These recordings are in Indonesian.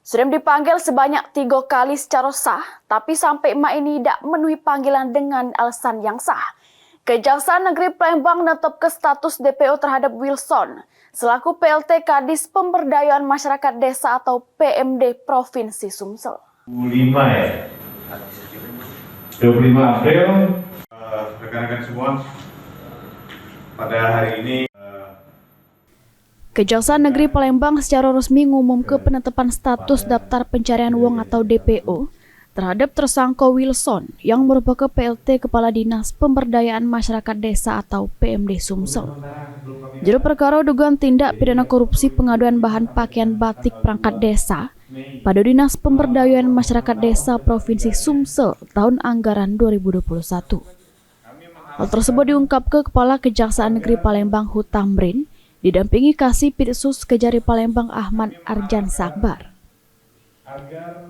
Sudah dipanggil sebanyak 3 kali secara sah, tapi sampai emak ini tidak memenuhi panggilan dengan alasan yang sah. Kejaksaan Negeri Palembang menetapkan status DPO terhadap Wilson selaku PLT Kadis Pemberdayaan Masyarakat Desa atau PMD Provinsi Sumsel. 25 April, rekan-rekan semua, pada hari ini Kejaksaan Negeri Palembang secara resmi mengumumkan penetapan status Daftar Pencarian Uang atau DPO terhadap tersangka Wilson yang merupakan PLT Kepala Dinas Pemberdayaan Masyarakat Desa atau PMD Sumsel. Juru perkara dugaan tindak pidana korupsi pengaduan bahan pakaian batik perangkat desa pada Dinas Pemberdayaan Masyarakat Desa Provinsi Sumsel tahun anggaran 2021. Hal tersebut diungkap ke Kepala Kejaksaan Negeri Palembang Hutamrin didampingi Kasih Pitsus Kejari Palembang Ahmad Arjan Sakbar.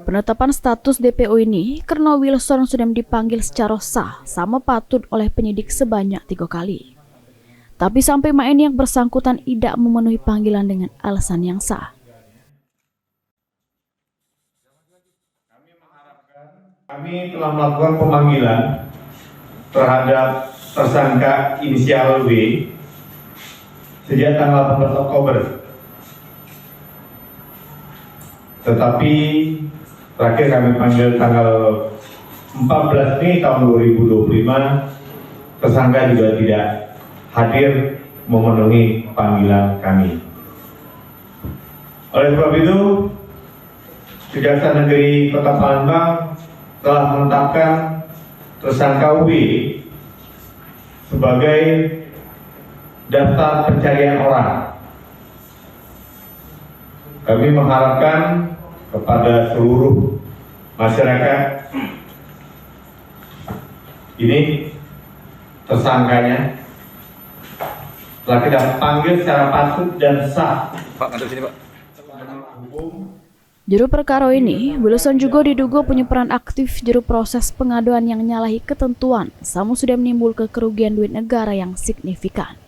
Penetapan status DPO ini karena Wilson sudah dipanggil secara sah sama patut oleh penyidik sebanyak 3 kali. Tapi sampai main yang bersangkutan tidak memenuhi panggilan dengan alasan yang sah. Kami telah melakukan pemanggilan terhadap tersangka inisial W sejak tanggal 18 Oktober. Tetapi terakhir kami panggil tanggal 14 Mei tahun 2025, tersangka juga tidak hadir memenuhi panggilan kami. Oleh sebab itu, Kejaksaan Negeri Kota Palembang telah menetapkan tersangka W sebagai daftar pencarian orang. Kami mengharapkan kepada seluruh masyarakat ini tersangkanya telah kita panggil secara patut dan sah. Pak, ngadep sini, Pak. Juru perkara ini, Wilson juga diduga punya peran aktif juru proses pengaduan yang menyalahi ketentuan, sama sudah menimbulkan kerugian duit negara yang signifikan.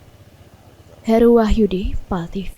Heru Wahyudi, PAL TV.